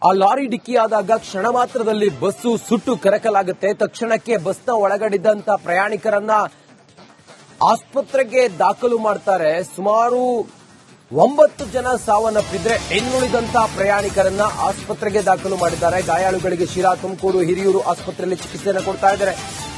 ಆ ಲಾರಿ ಡಿಕ್ಕಿಯಾದಾಗ ಕ್ಷಣ ಮಾತ್ರದಲ್ಲಿ ಬಸ್ಸು ಸುಟ್ಟು ಕರಕಲಾಗುತ್ತೆ. ತಕ್ಷಣಕ್ಕೆ ಬಸ್ನ ಒಳಗಡಿದ್ದಂತ ಪ್ರಯಾಣಿಕರನ್ನ ಆಸ್ಪತ್ರೆಗೆ ದಾಖಲು ಮಾಡ್ತಾರೆ. ಸುಮಾರು 9 ಜನ ಸಾವನ್ನಪ್ಪಿದ್ರೆ ಇನ್ನುಳಿದಂತಹ ಪ್ರಯಾಣಿಕರನ್ನ ಆಸ್ಪತ್ರೆಗೆ ದಾಖಲು ಮಾಡಿದ್ದಾರೆ. ಗಾಯಾಳುಗಳಿಗೆ ಶಿರಾ, ತುಮಕೂರು, ಹಿರಿಯೂರು ಆಸ್ಪತ್ರೆಯಲ್ಲಿ ಚಿಕಿತ್ಸೆಯನ್ನು ಕೊಡ್ತಾ ಇದ್ದಾರೆ.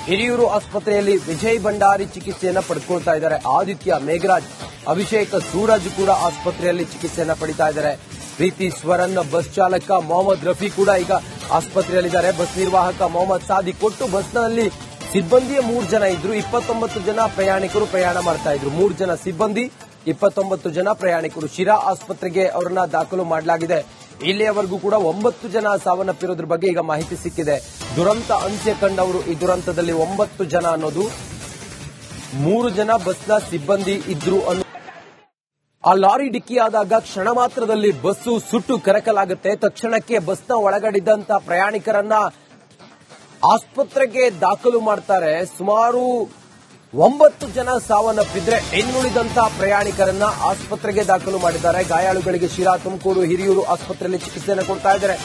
ಹಿರಿಯೂರು ಆಸ್ಪತ್ರೆಯಲ್ಲಿ ವಿಜಯ್ ಭಂಡಾರಿ ಚಿಕಿತ್ಸೆಯನ್ನು ಪಡೆದುಕೊಳ್ತಾ ಇದ್ದಾರೆ. ಆದಿತ್ಯ, ಮೇಘರಾಜ್, ಅಭಿಷೇಕ್, ಸೂರಜ್ ಕೂಡ ಆಸ್ಪತ್ರೆಯಲ್ಲಿ ಚಿಕಿತ್ಸೆಯನ್ನು ಪಡಿತಾ ಇದ್ದಾರೆ. ಪ್ರೀತಿ ಸ್ವರನ್, ಬಸ್ ಚಾಲಕ ಮೊಹಮ್ಮದ್ ರಫಿ ಕೂಡ ಈಗ ಆಸ್ಪತ್ರೆಯಲ್ಲಿದ್ದಾರೆ. ಬಸ್ ನಿರ್ವಾಹಕ ಮೊಹಮ್ಮದ್ ಸಾದಿಕ್ ಕೊಟ್ಟು ಬಸ್ನಲ್ಲಿ ಸಿಬ್ಬಂದಿಯ 3 ಜನ ಇದ್ರು. 29 ಜನ ಪ್ರಯಾಣಿಕರು ಪ್ರಯಾಣ ಮಾಡ್ತಾ ಇದ್ರು. 3 ಜನ ಸಿಬ್ಬಂದಿ, 29 ಜನ ಪ್ರಯಾಣಿಕರು. ಶಿರಾ ಆಸ್ಪತ್ರೆಗೆ ಅವರನ್ನ ದಾಖಲು ಮಾಡಲಾಗಿದೆ. ಇಲ್ಲಿಯವರೆಗೂ ಕೂಡ 9 ಜನ ಸಾವನ್ನಪ್ಪಿರೋದ್ರ ಬಗ್ಗೆ ಈಗ ಮಾಹಿತಿ ಸಿಕ್ಕಿದೆ. ದುರಂತ ಅಂತ್ಯ ಕಂಡವರು ಈ ದುರಂತದಲ್ಲಿ 9 ಜನ ಅನ್ನೋದು. 3 ಜನ ಬಸ್ನ ಸಿಬ್ಬಂದಿ ಇದ್ರು ಅನ್ನೋ. ಆ ಲಾರಿ ಡಿಕ್ಕಿಯಾದಾಗ ಕ್ಷಣ ಮಾತ್ರದಲ್ಲಿ ಬಸ್ಸು ಸುಟ್ಟು ಕರಕಲಾಗುತ್ತೆ. ತಕ್ಷಣಕ್ಕೆ ಬಸ್ನ ಒಳಗಡಿದ್ದಂತ ಪ್ರಯಾಣಿಕರನ್ನ ಆಸ್ಪತ್ರೆಗೆ ದಾಖಲು ಮಾಡ್ತಾರೆ. ಸುಮಾರು 9 ಜನ ಸಾವನ್ನಪ್ಪಿದ್ರೆ ಇನ್ನುಳಿದಂತಹ ಪ್ರಯಾಣಿಕರನ್ನ ಆಸ್ಪತ್ರೆಗೆ ದಾಖಲು ಮಾಡಿದ್ದಾರೆ. ಗಾಯಾಳುಗಳಿಗೆ ಶಿರಾ, ತುಮಕೂರು, ಹಿರಿಯೂರು ಆಸ್ಪತ್ರೆಯಲ್ಲಿ ಚಿಕಿತ್ಸೆಯನ್ನು ಕೊಡ್ತಾ ಇದ್ದಾರೆ.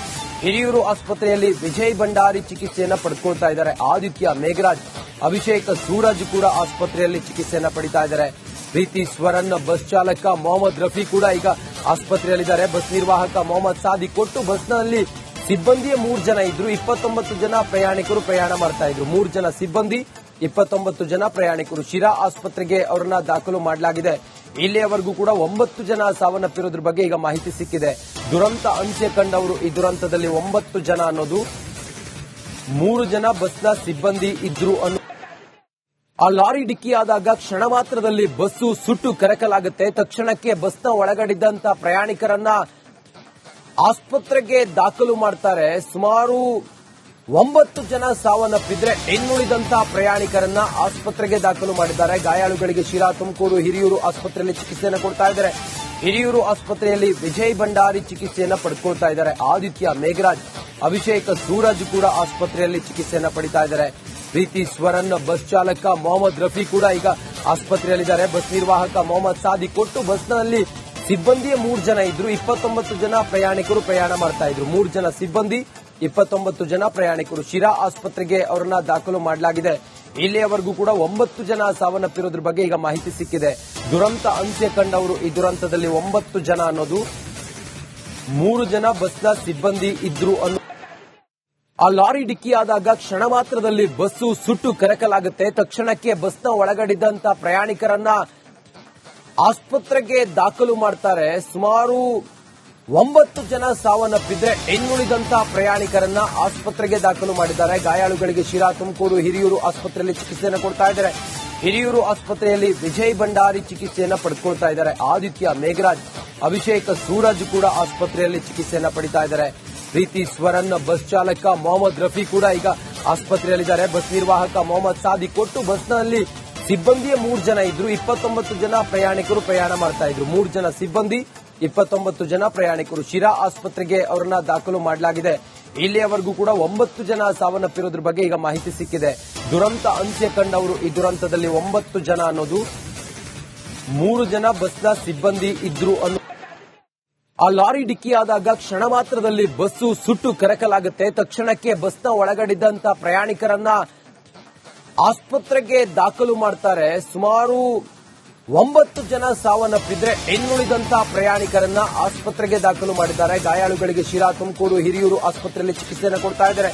ಹಿರಿಯೂರು ಆಸ್ಪತ್ರೆಯಲ್ಲಿ ವಿಜಯ್ ಭಂಡಾರಿ ಚಿಕಿತ್ಸೆಯನ್ನು ಪಡೆದುಕೊಳ್ತಾ ಇದ್ದಾರೆ. ಆದಿತ್ಯ, ಮೇಘರಾಜ್, ಅಭಿಷೇಕ್, ಸೂರಜ್ ಕೂಡ ಆಸ್ಪತ್ರೆಯಲ್ಲಿ ಚಿಕಿತ್ಸೆಯನ್ನು ಪಡಿತಾ ಇದ್ದಾರೆ. ಪ್ರೀತಿ ಸ್ವರನ್, ಬಸ್ ಚಾಲಕ ಮೊಹಮ್ಮದ್ ರಫಿ ಕೂಡ ಈಗ ಆಸ್ಪತ್ರೆಯಲ್ಲಿದ್ದಾರೆ. ಬಸ್ ನಿರ್ವಾಹಕ ಮೊಹಮ್ಮದ್ ಸಾದಿಕ್ ಕೊಟ್ಟು ಬಸ್ನಲ್ಲಿ ಸಿಬ್ಬಂದಿಯ 3 ಜನ ಇದ್ರು. 29 ಜನ ಪ್ರಯಾಣಿಕರು ಪ್ರಯಾಣ ಮಾಡ್ತಾ ಇದ್ರು. 3 ಜನ ಸಿಬ್ಬಂದಿ, 29 ಜನ ಪ್ರಯಾಣಿಕರು. ಶಿರಾ ಆಸ್ಪತ್ರೆಗೆ ಅವರನ್ನ ದಾಖಲು ಮಾಡಲಾಗಿದೆ. ಇಲ್ಲಿಯವರೆಗೂ ಕೂಡ 9 ಜನ ಸಾವನ್ನಪ್ಪಿರೋದ್ರ ಬಗ್ಗೆ ಈಗ ಮಾಹಿತಿ ಸಿಕ್ಕಿದೆ. ದುರಂತ ಅಂತ್ಯ ಕಂಡವರು ಈ ದುರಂತದಲ್ಲಿ 9 ಜನ ಅನ್ನೋದು. 3 ಜನ ಬಸ್ನ ಸಿಬ್ಬಂದಿ ಇದ್ರು ಅನ್ನೋ. ಆ ಲಾರಿ ಡಿಕ್ಕಿಯಾದಾಗ ಕ್ಷಣ ಮಾತ್ರದಲ್ಲಿ ಬಸ್ಸು ಸುಟ್ಟು ಕರಕಲಾಗುತ್ತೆ. ತಕ್ಷಣಕ್ಕೆ ಬಸ್ನ ಒಳಗಡಿದ್ದಂತ ಪ್ರಯಾಣಿಕರನ್ನ ಆಸ್ಪತ್ರೆಗೆ ದಾಖಲು ಮಾಡ್ತಾರೆ. ಸುಮಾರು 9 ಜನ ಸಾವನ್ನಪ್ಪಿದ್ರೆ ಇನ್ನುಳಿದಂತಹ ಪ್ರಯಾಣಿಕರನ್ನ ಆಸ್ಪತ್ರೆಗೆ ದಾಖಲು ಮಾಡಿದ್ದಾರೆ. ಗಾಯಾಳುಗಳಿಗೆ ಶಿರಾ, ತುಮಕೂರು, ಹಿರಿಯೂರು ಆಸ್ಪತ್ರೆಯಲ್ಲಿ ಚಿಕಿತ್ಸೆಯನ್ನು ಕೊಡ್ತಾ ಇದ್ದಾರೆ. ಹಿರಿಯೂರು ಆಸ್ಪತ್ರೆಯಲ್ಲಿ ವಿಜಯ್ ಭಂಡಾರಿ ಚಿಕಿತ್ಸೆಯನ್ನು ಪಡೆದುಕೊಳ್ತಾ ಇದ್ದಾರೆ. ಆದಿತ್ಯ, ಮೇಘರಾಜ್, ಅಭಿಷೇಕ್, ಸೂರಜ್ ಕೂಡ ಆಸ್ಪತ್ರೆಯಲ್ಲಿ ಚಿಕಿತ್ಸೆಯನ್ನು ಪಡಿತಾ ಇದ್ದಾರೆ. ಪ್ರೀತಿ ಸ್ವರನ್, ಬಸ್ ಚಾಲಕ ಮೊಹಮ್ಮದ್ ರಫಿ ಕೂಡ ಈಗ ಆಸ್ಪತ್ರೆಯಲ್ಲಿದ್ದಾರೆ. ಬಸ್ ನಿರ್ವಾಹಕ ಮೊಹಮ್ಮದ್ ಸಾದಿಕ್ ಕೊಟ್ಟು ಬಸ್ನಲ್ಲಿ ಸಿಬ್ಬಂದಿಯ 3 ಜನ ಇದ್ರು. 29 ಜನ ಪ್ರಯಾಣಿಕರು ಪ್ರಯಾಣ ಮಾಡ್ತಾ ಇದ್ರು. 3 ಜನ ಸಿಬ್ಬಂದಿ, 29 ಜನ ಪ್ರಯಾಣಿಕರು. ಶಿರಾ ಆಸ್ಪತ್ರೆಗೆ ಅವರನ್ನ ದಾಖಲು ಮಾಡಲಾಗಿದೆ. ಇಲ್ಲಿಯವರೆಗೂ ಕೂಡ 9 ಜನ ಸಾವನ್ನಪ್ಪಿರೋದ್ರ ಬಗ್ಗೆ ಈಗ ಮಾಹಿತಿ ಸಿಕ್ಕಿದೆ. ದುರಂತ ಅಂತ್ಯ ಕಂಡವರು ಈ ದುರಂತದಲ್ಲಿ 9 ಜನ ಅನ್ನೋದು. 3 ಜನ ಬಸ್ನ ಸಿಬ್ಬಂದಿ ಇದ್ರು ಅನ್ನೋ. ಆ ಲಾರಿ ಡಿಕ್ಕಿಯಾದಾಗ ಕ್ಷಣ ಮಾತ್ರದಲ್ಲಿ ಬಸ್ಸು ಸುಟ್ಟು ಕರಕಲಾಗುತ್ತೆ. ತಕ್ಷಣಕ್ಕೆ ಬಸ್ನ ಒಳಗಡಿದ್ದಂತ ಪ್ರಯಾಣಿಕರನ್ನ ಆಸ್ಪತ್ರೆಗೆ ದಾಖಲು ಮಾಡ್ತಾರೆ. ಸುಮಾರು 9 ಜನ ಸಾವನ್ನಪ್ಪಿದ್ರೆ ಇನ್ನುಳಿದಂತಹ ಪ್ರಯಾಣಿಕರನ್ನ ಆಸ್ಪತ್ರೆಗೆ ದಾಖಲು ಮಾಡಿದ್ದಾರೆ. ಗಾಯಾಳುಗಳಿಗೆ ಶಿರಾ, ತುಮಕೂರು, ಹಿರಿಯೂರು ಆಸ್ಪತ್ರೆಯಲ್ಲಿ ಚಿಕಿತ್ಸೆಯನ್ನು ಕೊಡ್ತಾ ಇದ್ದಾರೆ. ಹಿರಿಯೂರು ಆಸ್ಪತ್ರೆಯಲ್ಲಿ ವಿಜಯ್ ಭಂಡಾರಿ ಚಿಕಿತ್ಸೆಯನ್ನು ಪಡೆದುಕೊಳ್ತಾ ಇದ್ದಾರೆ. ಆದಿತ್ಯ, ಮೇಘರಾಜ್, ಅಭಿಷೇಕ್, ಸೂರಜ್ ಕೂಡ ಆಸ್ಪತ್ರೆಯಲ್ಲಿ ಚಿಕಿತ್ಸೆಯನ್ನು ಪಡಿತಾ ಇದ್ದಾರೆ. ಪ್ರೀತಿ ಸ್ವರನ್, ಬಸ್ ಚಾಲಕ ಮೊಹಮ್ಮದ್ ರಫಿ ಕೂಡ ಈಗ ಆಸ್ಪತ್ರೆಯಲ್ಲಿದ್ದಾರೆ. ಬಸ್ ನಿರ್ವಾಹಕ ಮೊಹಮ್ಮದ್ ಸಾದಿಕ್ ಕೊಟ್ಟು ಬಸ್ನಲ್ಲಿ ಸಿಬ್ಬಂದಿಯ 3 ಜನ ಇದ್ರು. 29 ಜನ ಪ್ರಯಾಣಿಕರು ಪ್ರಯಾಣ ಮಾಡ್ತಾ ಇದ್ರು. 3 ಜನ ಸಿಬ್ಬಂದಿ, 29 ಜನ ಪ್ರಯಾಣಿಕರು. ಶಿರಾ ಆಸ್ಪತ್ರೆಗೆ ಅವರನ್ನ ದಾಖಲು ಮಾಡಲಾಗಿದೆ. ಇಲ್ಲಿಯವರೆಗೂ ಕೂಡ 9 ಜನ ಸಾವನ್ನಪ್ಪಿರೋದ್ರ ಬಗ್ಗೆ ಈಗ ಮಾಹಿತಿ ಸಿಕ್ಕಿದೆ. ದುರಂತ ಅಂತ್ಯ ಕಂಡವರು ಈ ದುರಂತದಲ್ಲಿ 9 ಜನ ಅನ್ನೋದು. 3 ಜನ ಬಸ್ನ ಸಿಬ್ಬಂದಿ ಇದ್ರು ಅನ್ನೋ. ಆ ಲಾರಿ ಡಿಕ್ಕಿಯಾದಾಗ ಕ್ಷಣ ಮಾತ್ರದಲ್ಲಿ ಬಸ್ಸು ಸುಟ್ಟು ಕರಕಲಾಗುತ್ತೆ. ತಕ್ಷಣಕ್ಕೆ ಬಸ್ನ ಒಳಗಡಿದ್ದಂತ ಪ್ರಯಾಣಿಕರನ್ನ ಆಸ್ಪತ್ರೆಗೆ ದಾಖಲು ಮಾಡ್ತಾರೆ. ಸುಮಾರು 9 ಜನ ಸಾವನ್ನಪ್ಪಿದ್ರೆ ಇನ್ನುಳಿದಂತಹ ಪ್ರಯಾಣಿಕರನ್ನ ಆಸ್ಪತ್ರೆಗೆ ದಾಖಲು ಮಾಡಿದ್ದಾರೆ. ಗಾಯಾಳುಗಳಿಗೆ ಶಿರಾ, ತುಮಕೂರು, ಹಿರಿಯೂರು ಆಸ್ಪತ್ರೆಯಲ್ಲಿ ಚಿಕಿತ್ಸೆಯನ್ನು ಕೊಡ್ತಾ ಇದ್ದಾರೆ.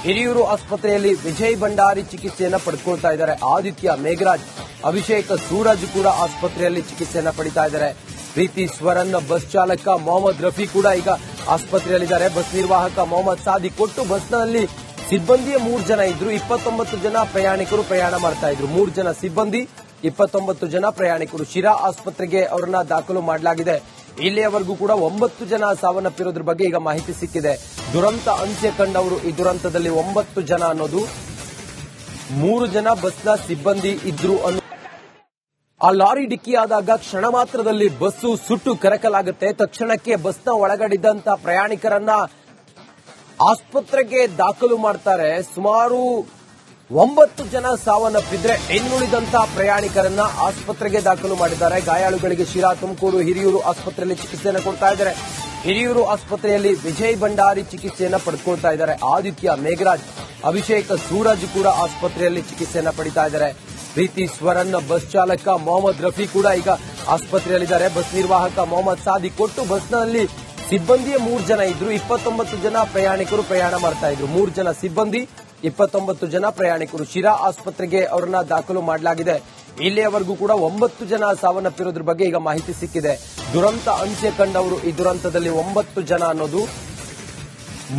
ಹಿರಿಯೂರು ಆಸ್ಪತ್ರೆಯಲ್ಲಿ ವಿಜಯ್ ಭಂಡಾರಿ ಚಿಕಿತ್ಸೆಯನ್ನು ಪಡೆದುಕೊಳ್ತಾ ಇದ್ದಾರೆ. ಆದಿತ್ಯ, ಮೇಘರಾಜ್, ಅಭಿಷೇಕ್, ಸೂರಜ್ ಕೂಡ ಆಸ್ಪತ್ರೆಯಲ್ಲಿ ಚಿಕಿತ್ಸೆಯನ್ನು ಪಡಿತಾ ಇದ್ದಾರೆ. ಪ್ರೀತಿ ಸ್ವರನ್, ಬಸ್ ಚಾಲಕ ಮೊಹಮ್ಮದ್ ರಫಿ ಕೂಡ ಈಗ ಆಸ್ಪತ್ರೆಯಲ್ಲಿದ್ದಾರೆ. ಬಸ್ ನಿರ್ವಾಹಕ ಮೊಹಮ್ಮದ್ ಸಾದಿಕ್ ಕೊಟ್ಟು ಬಸ್ನಲ್ಲಿ ಸಿಬ್ಬಂದಿಯ 3 ಜನ ಇದ್ರು. 29 ಜನ ಪ್ರಯಾಣಿಕರು ಪ್ರಯಾಣ ಮಾಡ್ತಾ ಇದ್ರು. 3 ಜನ ಸಿಬ್ಬಂದಿ, 29 ಜನ ಪ್ರಯಾಣಿಕರು. ಶಿರಾ ಆಸ್ಪತ್ರೆಗೆ ಅವರನ್ನ ದಾಖಲು ಮಾಡಲಾಗಿದೆ. ಇಲ್ಲಿಯವರೆಗೂ ಕೂಡ 9 ಜನ ಸಾವನ್ನಪ್ಪಿರೋದ್ರ ಬಗ್ಗೆ ಈಗ ಮಾಹಿತಿ ಸಿಕ್ಕಿದೆ. ದುರಂತ ಅಂತ್ಯ ಕಂಡವರು ಈ ದುರಂತದಲ್ಲಿ 9 ಜನ ಅನ್ನೋದು. 3 ಜನ ಬಸ್ನ ಸಿಬ್ಬಂದಿ ಇದ್ರು ಅನ್ನೋ. ಆ ಲಾರಿ ಡಿಕ್ಕಿಯಾದಾಗ ಕ್ಷಣ ಮಾತ್ರದಲ್ಲಿ ಬಸ್ಸು ಸುಟ್ಟು ಕರಕಲಾಗುತ್ತೆ. ತಕ್ಷಣಕ್ಕೆ ಬಸ್ನ ಒಳಗಡಿದ್ದಂತ ಪ್ರಯಾಣಿಕರನ್ನ ಆಸ್ಪತ್ರೆಗೆ ದಾಖಲು ಮಾಡ್ತಾರೆ. ಸುಮಾರು 9 ಜನ ಸಾವನ್ನಪ್ಪಿದ್ರೆ ಇನ್ನುಳಿದಂತಹ ಪ್ರಯಾಣಿಕರನ್ನ ಆಸ್ಪತ್ರೆಗೆ ದಾಖಲು ಮಾಡಿದ್ದಾರೆ. ಗಾಯಾಳುಗಳಿಗೆ ಶಿರಾ, ತುಮಕೂರು, ಹಿರಿಯೂರು ಆಸ್ಪತ್ರೆಯಲ್ಲಿ ಚಿಕಿತ್ಸೆಯನ್ನು ಕೊಡ್ತಾ ಇದ್ದಾರೆ. ಹಿರಿಯೂರು ಆಸ್ಪತ್ರೆಯಲ್ಲಿ ವಿಜಯ್ ಭಂಡಾರಿ ಚಿಕಿತ್ಸೆಯನ್ನ ಪಡೆದುಕೊಳ್ತಾ ಇದ್ದಾರೆ. ಆದಿತ್ಯ, ಮೇಘರಾಜ್, ಅಭಿಷೇಕ್, ಸೂರಜ್ ಕೂಡ ಆಸ್ಪತ್ರೆಯಲ್ಲಿ ಚಿಕಿತ್ಸೆಯನ್ನ ಪಡಿತಾ ಇದ್ದಾರೆ. ಪ್ರೀತಿ ಸ್ವರನ್, ಬಸ್ ಚಾಲಕ ಮೊಹಮ್ಮದ್ ರಫಿ ಕೂಡ ಈಗ ಆಸ್ಪತ್ರೆಯಲ್ಲಿದ್ದಾರೆ. ಬಸ್ ನಿರ್ವಾಹಕ ಮೊಹಮ್ಮದ್ ಸಾದಿಕ್ ಕೊಟ್ಟು ಬಸ್ನಲ್ಲಿ ಸಿಬ್ಬಂದಿಯ 3 ಜನ ಇದ್ರು. 29 ಜನ ಪ್ರಯಾಣಿಕರು ಪ್ರಯಾಣ ಮಾಡ್ತಾ ಇದ್ರು. 3 ಜನ ಸಿಬ್ಬಂದಿ, 29 ಜನ ಪ್ರಯಾಣಿಕರು. ಶಿರಾ ಆಸ್ಪತ್ರೆಗೆ ಅವರನ್ನ ದಾಖಲು ಮಾಡಲಾಗಿದೆ. ಇಲ್ಲಿಯವರೆಗೂ ಕೂಡ 9 ಜನ ಸಾವನ್ನಪ್ಪಿರೋದ್ರ ಬಗ್ಗೆ ಈಗ ಮಾಹಿತಿ ಸಿಕ್ಕಿದೆ. ದುರಂತ ಅಂತ್ಯ ಕಂಡವರು ಈ ದುರಂತದಲ್ಲಿ 9 ಜನ ಅನ್ನೋದು,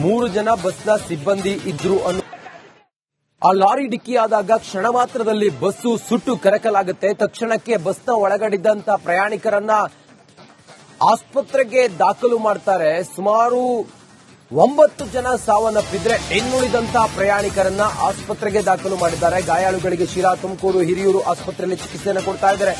3 ಜನ ಬಸ್ನ ಸಿಬ್ಬಂದಿ ಇದ್ರು ಅನ್ನೋ. ಆ ಲಾರಿ ಡಿಕ್ಕಿಯಾದಾಗ ಕ್ಷಣ ಮಾತ್ರದಲ್ಲಿ ಬಸ್ಸು ಸುಟ್ಟು ಕರಕಲಾಗುತ್ತೆ. ತಕ್ಷಣಕ್ಕೆ ಬಸ್ನ ಒಳಗಡಿದ್ದಂತ ಪ್ರಯಾಣಿಕರನ್ನ ಆಸ್ಪತ್ರೆಗೆ ದಾಖಲು ಮಾಡ್ತಾರೆ. ಸುಮಾರು 9 ಜನ ಸಾವನ್ನಪ್ಪಿದ್ರೆ ಇನ್ನುಳಿದಂತಹ ಪ್ರಯಾಣಿಕರನ್ನ ಆಸ್ಪತ್ರೆಗೆ ದಾಖಲು ಮಾಡಿದ್ದಾರೆ. ಗಾಯಾಳುಗಳಿಗೆ ಶಿರಾ, ತುಮಕೂರು, ಹಿರಿಯೂರು ಆಸ್ಪತ್ರೆಯಲ್ಲಿ ಚಿಕಿತ್ಸೆಯನ್ನು ಕೊಡ್ತಾ ಇದ್ದಾರೆ.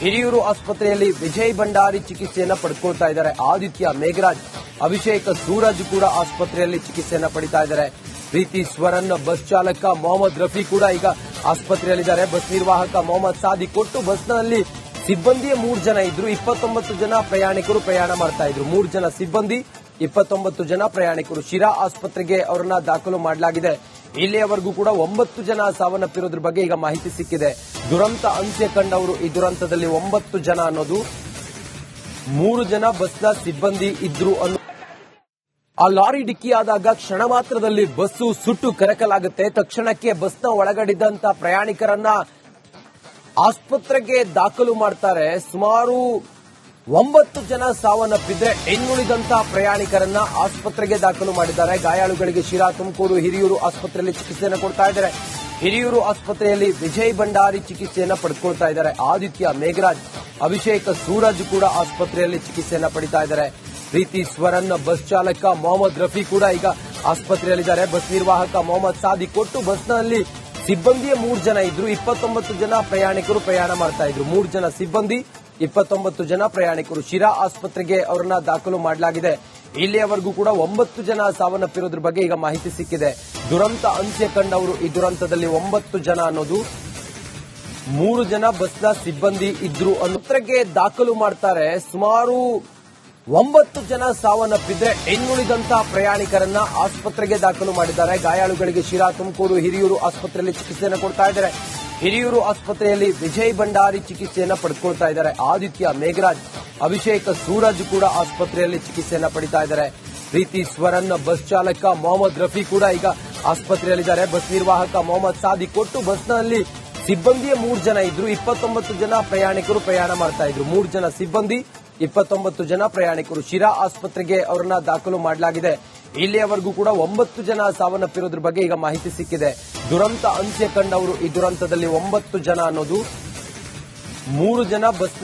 ಹಿರಿಯೂರು ಆಸ್ಪತ್ರೆಯಲ್ಲಿ ವಿಜಯ್ ಭಂಡಾರಿ ಚಿಕಿತ್ಸೆಯನ್ನ ಪಡೆದುಕೊಳ್ತಾ ಇದ್ದಾರೆ. ಆದಿತ್ಯ, ಮೇಘರಾಜ್, ಅಭಿಷೇಕ್, ಸೂರಜ್ ಕೂಡ ಆಸ್ಪತ್ರೆಯಲ್ಲಿ ಚಿಕಿತ್ಸೆಯನ್ನ ಪಡಿತಾ ಇದ್ದಾರೆ. ಪ್ರೀತಿ ಸ್ವರನ್, ಬಸ್ ಚಾಲಕ ಮೊಹಮ್ಮದ್ ರಫಿ ಕೂಡ ಈಗ ಆಸ್ಪತ್ರೆಯಲ್ಲಿದ್ದಾರೆ. ಬಸ್ ನಿರ್ವಾಹಕ ಮೊಹಮ್ಮದ್ ಸಾದಿಕ್ ಕೊಟ್ಟು ಬಸ್ನಲ್ಲಿ ಸಿಬ್ಬಂದಿಯ 3 ಜನ ಇದ್ರು. 29 ಜನ ಪ್ರಯಾಣಿಕರು ಪ್ರಯಾಣ ಮಾಡ್ತಾ ಇದ್ರು. 3 ಜನ ಸಿಬ್ಬಂದಿ, 29 ಜನ ಪ್ರಯಾಣಿಕರು. ಶಿರಾ ಆಸ್ಪತ್ರೆಗೆ ಅವರನ್ನ ದಾಖಲು ಮಾಡಲಾಗಿದೆ. ಇಲ್ಲಿಯವರೆಗೂ ಕೂಡ 9 ಜನ ಸಾವನ್ನಪ್ಪಿರೋದ್ರ ಬಗ್ಗೆ ಈಗ ಮಾಹಿತಿ ಸಿಕ್ಕಿದೆ. ದುರಂತ ಅಂತ್ಯ ಕಂಡವರು ಈ ದುರಂತದಲ್ಲಿ 9 ಜನ ಅನ್ನೋದು, 3 ಜನ ಬಸ್ನ ಸಿಬ್ಬಂದಿ ಇದ್ರು ಅನ್ನೋ. ಆ ಲಾರಿ ಡಿಕ್ಕಿಯಾದಾಗ ಕ್ಷಣ ಮಾತ್ರದಲ್ಲಿ ಬಸ್ಸು ಸುಟ್ಟು ಕರಕಲಾಗುತ್ತೆ. ತಕ್ಷಣಕ್ಕೆ ಬಸ್ನ ಒಳಗಡಿದ್ದಂತ ಪ್ರಯಾಣಿಕರನ್ನ ಆಸ್ಪತ್ರೆಗೆ ದಾಖಲು ಮಾಡ್ತಾರೆ. ಸುಮಾರು 9 ಜನ ಸಾವನ್ನಪ್ಪಿದ್ರೆ ಇನ್ನುಳಿದಂತಹ ಪ್ರಯಾಣಿಕರನ್ನ ಆಸ್ಪತ್ರೆಗೆ ದಾಖಲು ಮಾಡಿದ್ದಾರೆ. ಗಾಯಾಳುಗಳಿಗೆ ಶಿರಾ, ತುಮಕೂರು, ಹಿರಿಯೂರು ಆಸ್ಪತ್ರೆಯಲ್ಲಿ ಚಿಕಿತ್ಸೆಯನ್ನು ಕೊಡ್ತಾ ಇದ್ದಾರೆ. ಹಿರಿಯೂರು ಆಸ್ಪತ್ರೆಯಲ್ಲಿ ವಿಜಯ್ ಭಂಡಾರಿ ಚಿಕಿತ್ಸೆಯನ್ನ ಪಡೆದುಕೊಳ್ತಾ ಇದ್ದಾರೆ. ಆದಿತ್ಯ, ಮೇಘರಾಜ್, ಅಭಿಷೇಕ್, ಸೂರಜ್ ಕೂಡ ಆಸ್ಪತ್ರೆಯಲ್ಲಿ ಚಿಕಿತ್ಸೆಯನ್ನ ಪಡಿತಾ ಇದ್ದಾರೆ. ಪ್ರೀತಿ ಸ್ವರನ್, ಬಸ್ ಚಾಲಕ ಮೊಹಮ್ಮದ್ ರಫಿ ಕೂಡ ಈಗ ಆಸ್ಪತ್ರೆಯಲ್ಲಿದ್ದಾರೆ. ಬಸ್ ನಿರ್ವಾಹಕ ಮೊಹಮ್ಮದ್ ಸಾದಿಕ್ ಕೊಟ್ಟು ಬಸ್ನಲ್ಲಿ ಸಿಬ್ಬಂದಿಯ 3 ಜನ ಇದ್ರು. 29 ಜನ ಪ್ರಯಾಣಿಕರು ಪ್ರಯಾಣ ಮಾಡ್ತಾ ಇದ್ರು. 3 ಜನ ಸಿಬ್ಬಂದಿ, 29 ಜನ ಪ್ರಯಾಣಿಕರು. ಶಿರಾ ಆಸ್ಪತ್ರೆಗೆ ಅವರನ್ನ ದಾಖಲು ಮಾಡಲಾಗಿದೆ. ಇಲ್ಲಿಯವರೆಗೂ ಕೂಡ 9 ಜನ ಸಾವನ್ನಪ್ಪಿರೋದ್ರ ಬಗ್ಗೆ ಈಗ ಮಾಹಿತಿ ಸಿಕ್ಕಿದೆ. ದುರಂತ ಅಂತ್ಯ ಕಂಡವರು ಈ ದುರಂತದಲ್ಲಿ 9 ಜನ ಅನ್ನೋದು, 3 ಜನ ಬಸ್ನ ಸಿಬ್ಬಂದಿ ಇದ್ರು ಅನ್ನೋದ್ರಿಗೆ ದಾಖಲು ಮಾಡ್ತಾರೆ. ಸುಮಾರು 9 ಜನ ಸಾವನ್ನಪ್ಪಿದ್ರೆ ಇನ್ನುಳಿದಂತಹ ಪ್ರಯಾಣಿಕರನ್ನ ಆಸ್ಪತ್ರೆಗೆ ದಾಖಲು ಮಾಡಿದ್ದಾರೆ. ಗಾಯಾಳುಗಳಿಗೆ ಶಿರಾ, ತುಮಕೂರು, ಹಿರಿಯೂರು ಆಸ್ಪತ್ರೆಯಲ್ಲಿ ಚಿಕಿತ್ಸೆಯನ್ನು ಕೊಡ್ತಾ ಇದ್ದಾರೆ. ಹಿರಿಯೂರು ಆಸ್ಪತ್ರೆಯಲ್ಲಿ ವಿಜಯ್ ಭಂಡಾರಿ ಚಿಕಿತ್ಸೆಯನ್ನ ಪಡೆದುಕೊಳ್ತಾ ಇದ್ದಾರೆ. ಆದಿತ್ಯ, ಮೇಘರಾಜ್, ಅಭಿಷೇಕ್, ಸೂರಜ್ ಕೂಡ ಆಸ್ಪತ್ರೆಯಲ್ಲಿ ಚಿಕಿತ್ಸೆಯನ್ನ ಪಡಿತಾ ಇದ್ದಾರೆ. ಪ್ರೀತಿ ಸ್ವರನ್, ಬಸ್ ಚಾಲಕ ಮೊಹಮ್ಮದ್ ರಫಿ ಕೂಡ ಈಗ ಆಸ್ಪತ್ರೆಯಲ್ಲಿದ್ದಾರೆ. ಬಸ್ ನಿರ್ವಾಹಕ ಮೊಹಮ್ಮದ್ ಸಾದಿಕ್ ಕೊಟ್ಟು ಬಸ್ನಲ್ಲಿ ಸಿಬ್ಬಂದಿಯ 3 ಜನ ಇದ್ರು. 29 ಜನ ಪ್ರಯಾಣಿಕರು ಪ್ರಯಾಣ ಮಾಡ್ತಾ ಇದ್ರು. 3 ಜನ ಸಿಬ್ಬಂದಿ, 29 ಜನ ಪ್ರಯಾಣಿಕರು. ಶಿರಾ ಆಸ್ಪತ್ರೆಗೆ ಅವರನ್ನ ದಾಖಲು ಮಾಡಲಾಗಿದೆ. ಇಲ್ಲಿಯವರೆಗೂ ಕೂಡ 9 ಜನ ಸಾವನ್ನಪ್ಪಿರೋದ್ರ ಬಗ್ಗೆ ಈಗ ಮಾಹಿತಿ ಸಿಕ್ಕಿದೆ. ದುರಂತ ಅಂತ್ಯ ಕಂಡವರು ಈ ದುರಂತದಲ್ಲಿ 9 ಜನ ಅನ್ನೋದು, 3 ಜನ ಬಸ್ನ